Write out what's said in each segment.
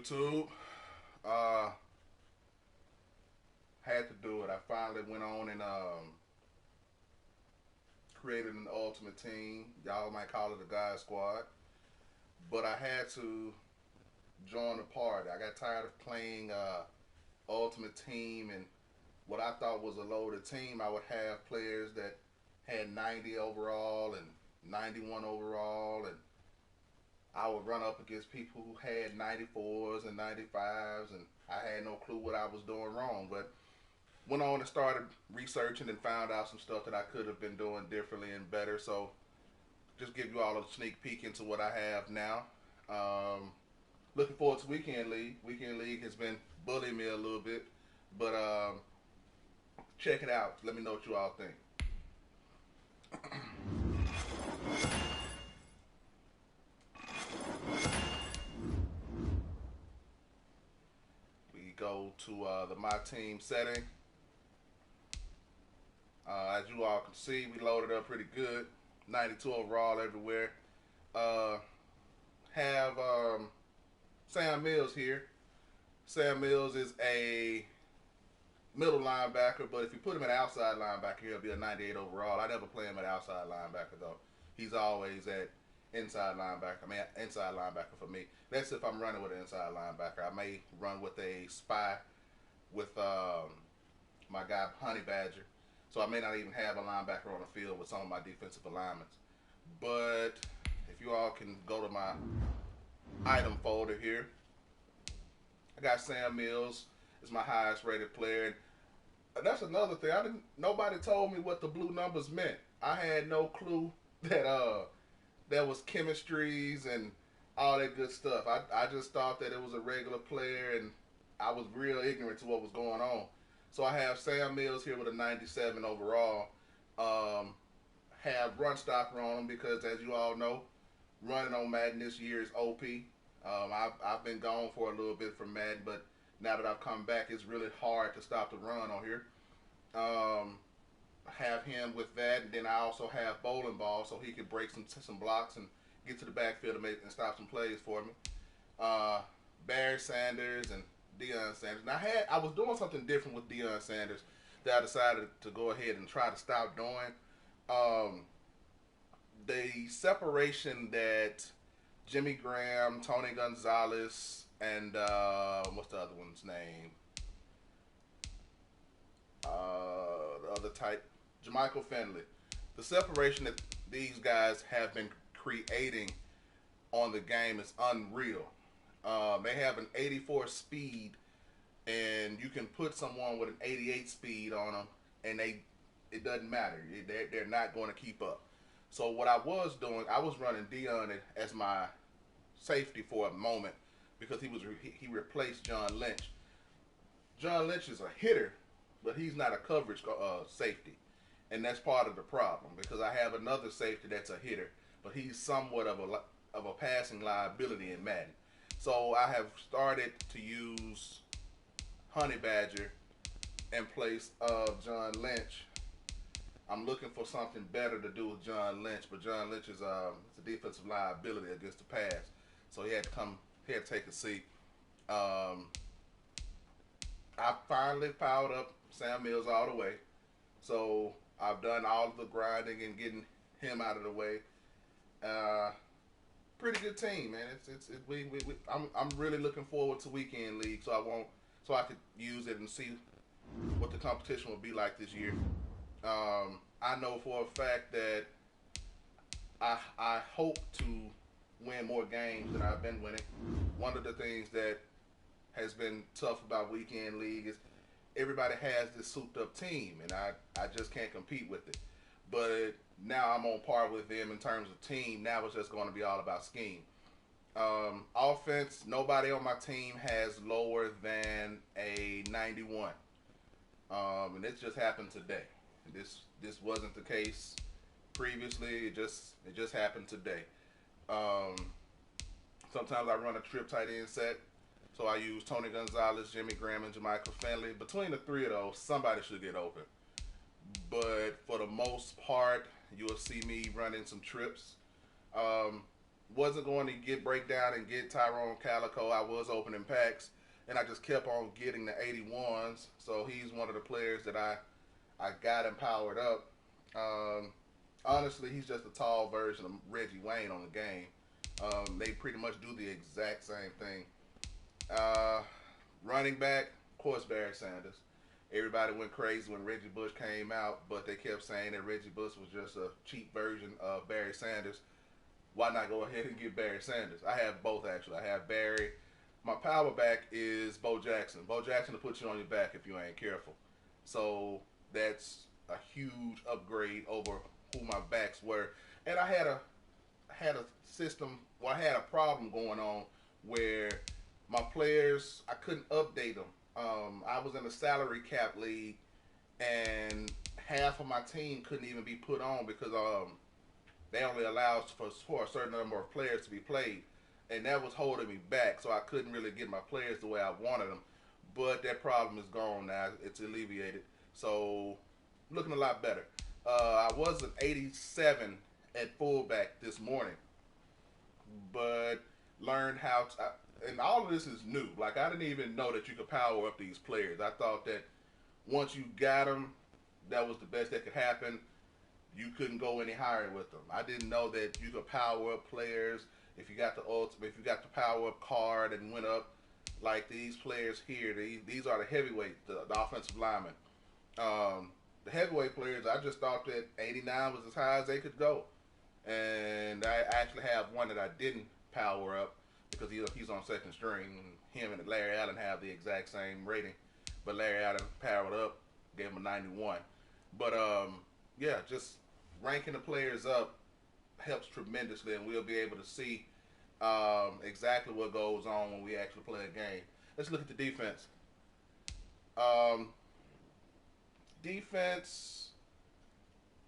YouTube. Uh, had to do it. I finally went on and created an ultimate team. Y'all might call it a God Squad, but I had to join the party. I got tired of playing ultimate team and what I thought was a loaded team. I would have players that had 90 overall and 91 overall, and I would run up against people who had 94s and 95s, and I had no clue what I was doing wrong. But went on and started researching and found out some stuff that I could have been doing differently and better. So just give you all a sneak peek into what I have now. Um, Looking forward to Weekend League. Weekend League has been bullying me a little bit, but check it out. Let me know what you all think. We go to the My Team setting. As you all can see, we loaded up pretty good. 92 overall everywhere. Uh, have Sam Mills here. Sam Mills is a middle linebacker, but if you put him at outside linebacker, he'll be a 98 overall. I never play him at outside linebacker though. He's always at inside linebacker. I mean, inside linebacker for me. That's if I'm running with an inside linebacker. I may run with a spy with my guy Honey Badger. So I may not even have a linebacker on the field with some of my defensive alignments. But if you all can go to my item folder here, I got Sam Mills is my highest rated player. And that's another thing. I didn't. Nobody told me what the blue numbers meant. I had no clue that there was chemistries and all that good stuff. I just thought that it was a regular player, and I was real ignorant to what was going on. So I have Sam Mills here with a 97 overall. Um, have run stopper on him because, as you all know, running on Madden this year is OP. I've been gone for a little bit from Madden, but now that I've come back, it's really hard to stop the run on here. Um, have him with that, and then I also have bowling ball so he can break some blocks and get to the backfield and stop some plays for me. Uh, Barry Sanders and Deion Sanders. And I was doing something different with Deion Sanders that I decided to go ahead and try to stop doing. Um, the separation that Jimmy Graham, Tony Gonzalez, and what's the other one's name? The other type, Jermichael Finley. The separation that these guys have been creating on the game is unreal. They have an 84 speed, and you can put someone with an 88 speed on them, and it doesn't matter. They're not going to keep up. So what I was doing, I was running Dion as my safety for a moment because he replaced John Lynch. John Lynch is a hitter, but he's not a coverage safety, and that's part of the problem because I have another safety that's a hitter, but he's somewhat of a passing liability in Madden. So I have started to use Honey Badger in place of John Lynch. I'm looking for something better to do with John Lynch, but John Lynch is a defensive liability against the pass, so he had to come. He had to take a seat. Um, I finally powered up Sam Mills all the way, so I've done all of the grinding and getting him out of the way. Uh, Pretty good team, man. I'm really looking forward to weekend league, so I could use it and see what the competition will be like this year. I know for a fact that I hope to win more games than I've been winning. One of the things that has been tough about weekend league is everybody has this souped up team, and I just can't compete with it. But now I'm on par with them in terms of team. Now it's just going to be all about scheme. Offense, nobody on my team has lower than a 91, and it just happened today. This wasn't the case previously. It just happened today. Um, Sometimes I run a trip tight end set, so I use Tony Gonzalez, Jimmy Graham, and Jermichael Finley. Between the three of those, somebody should get open. But for the most part, you'll see me running some trips. Um, wasn't going to get breakdown and get Tyrone Calico. I was opening packs, and I just kept on getting the 81s. So he's one of the players that I got him powered up. Um, Honestly, he's just a tall version of Reggie Wayne on the game. They pretty much do the exact same thing. Uh, Running back, of course, Barry Sanders. Everybody went crazy when Reggie Bush came out, but they kept saying that Reggie Bush was just a cheap version of Barry Sanders. Why not go ahead and get Barry Sanders? I have both actually. I have Barry. My power back is Bo Jackson. Bo Jackson will put you on your back if you ain't careful. So that's a huge upgrade over who my backs were. And I had a system. Well, I had a problem going on where my players I couldn't update them. I was in a salary cap league, and half of my team couldn't even be put on because they only allow for a certain number of players to be played, and that was holding me back. So I couldn't really get my players the way I wanted them. But that problem is gone now. It's alleviated. So looking a lot better. I was an 87 at fullback this morning, but learned how to. And all of this is new. Like I didn't even know that you could power up these players. I thought that once you got them, that was the best that could happen. You couldn't go any higher with them. I didn't know that you could power up players if you got the ultimate, if you got the power up card and went up like these players here. These are the heavyweight, the offensive linemen. The heavyweight players, I just thought that 89 was as high as they could go, and I actually have one that I didn't power up because he's on second string. Him and Larry Allen have the exact same rating, but Larry Allen powered up, gave him a 91. But yeah, just ranking the players up helps tremendously, and we'll be able to see exactly what goes on when we actually play a game. Let's look at the defense. Um, Defense,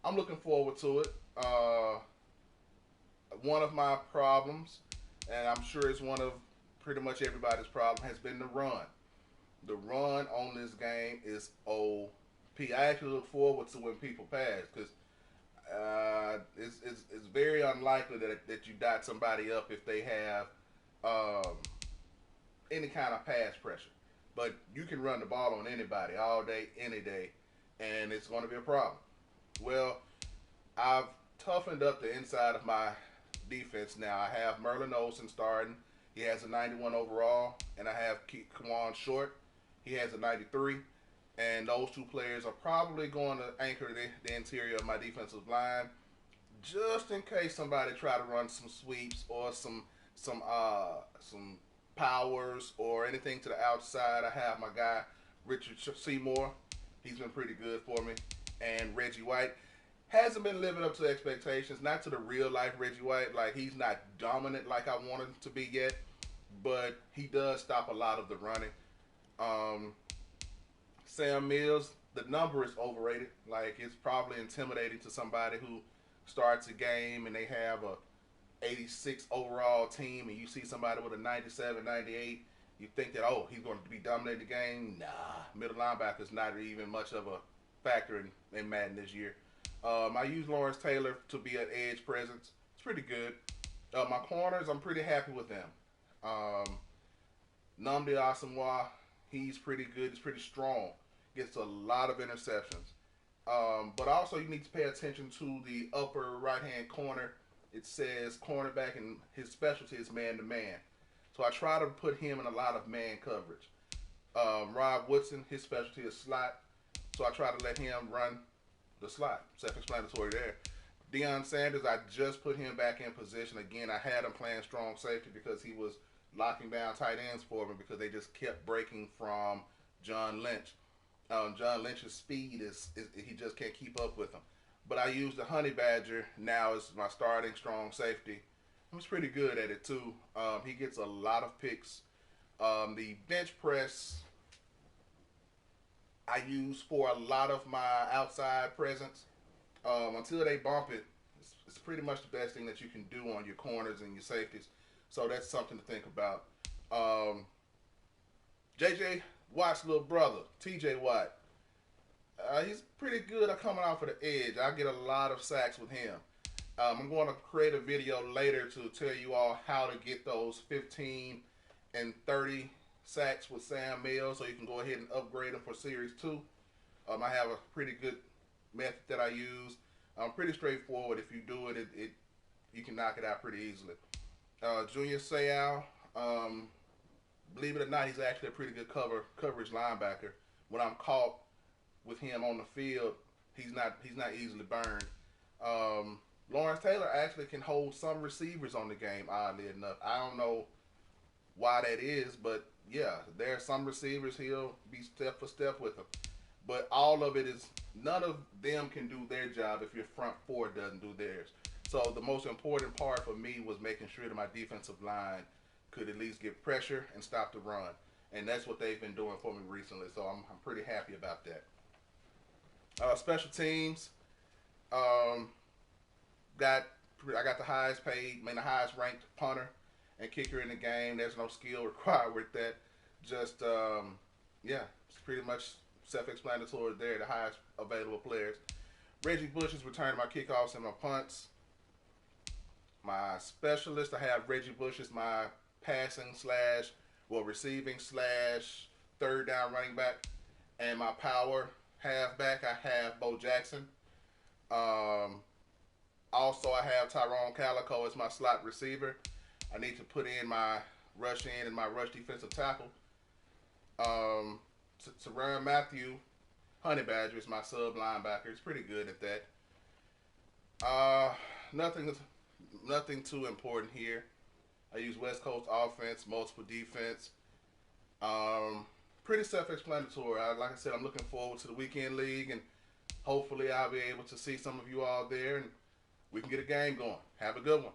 I'm looking forward to it. One of my problems, and I'm sure it's one of pretty much everybody's problem, has been the run. The run on this game is OP. I actually look forward to when people pass because it's very unlikely that you dot somebody up if they have um, any kind of pass pressure. But you can run the ball on anybody all day, any day, and it's going to be a problem. Well, I've toughened up the inside of my defense now. I have Merlin Olsen starting. He has a 91 overall, and I have Kawan Short. He has a 93. And those two players are probably going to anchor the interior of my defensive line, just in case somebody try to run some sweeps or some powers or anything to the outside. I have my guy Richard Seymour. He's been pretty good for me, and Reggie White hasn't been living up to expectations. Not to the real life Reggie White. Like he's not dominant like I want him to be yet, but he does stop a lot of the running. Um, Sam Mills, the number is overrated. Like it's probably intimidating to somebody who starts a game and they have a 86 overall team, and you see somebody with a 97, 98. You think that he's going to be dominating the game. Nah, middle linebacker is not even much of a factor in Madden this year. I use Lawrence Taylor to be an edge presence. It's pretty good. My corners, I'm pretty happy with them. Nnamdi Asomugha, he's pretty good. He's pretty strong. Gets a lot of interceptions. But also you need to pay attention to the upper right-hand corner. It says cornerback, and his specialty is man-to-man. So I try to put him in a lot of man coverage. Rob Woodson, his specialty is slot. So I try to let him run the slot. Self-explanatory there. Deion Sanders, I just put him back in position. Again, I had him playing strong safety because he was locking down tight ends for me because they just kept breaking from John Lynch. John Lynch's speed is he just can't keep up with him. But I use the Honey Badger now as my starting strong safety. He's pretty good at it too. He gets a lot of picks. The bench press I use for a lot of my outside presence. Until they bump it, it's pretty much the best thing that you can do on your corners and your safeties. So that's something to think about. J.J. Watt's little brother, T.J. Watt, he's pretty good at coming off of the edge. I get a lot of sacks with him. I'm going to create a video later to tell you all how to get those 15 and 30 sacks with Sam Mills, so you can go ahead and upgrade them for Series 2. I have a pretty good method that I use. Pretty straightforward. If you do it, you can knock it out pretty easily. Junior Seau, believe it or not, he's actually a pretty good coverage linebacker. When I'm caught with him on the field, he's not easily burned. Lawrence Taylor actually can hold some receivers on the game. Oddly enough, I don't know why that is, but yeah, there are some receivers he'll be step for step with them. But all of it is none of them can do their job if your front four doesn't do theirs. So the most important part for me was making sure that my defensive line could at least get pressure and stop the run, and that's what they've been doing for me recently. So I'm pretty happy about that. Special teams, um, got I got the highest paid, the highest ranked punter and kicker in the game. There's no skill required with that. Just yeah, it's pretty much self-explanatory there. The highest available players. Reggie Bush is returning my kickoffs and my punts. My specialist, I have Reggie Bush as my passing slash, receiving slash third down running back, and my power halfback, I have Bo Jackson. Um, Also, I have Tyrone Calico as my slot receiver. I need to put in my rush in and my rush defensive tackle. Teron Matthew, Honey Badger is my sub linebacker. He's pretty good at that. Uh, nothing, nothing too important here. I use West Coast offense, multiple defense. Um, Pretty self-explanatory. Like I said, I'm looking forward to the weekend league, and hopefully I'll be able to see some of you all there, and we can get a game going. Have a good one.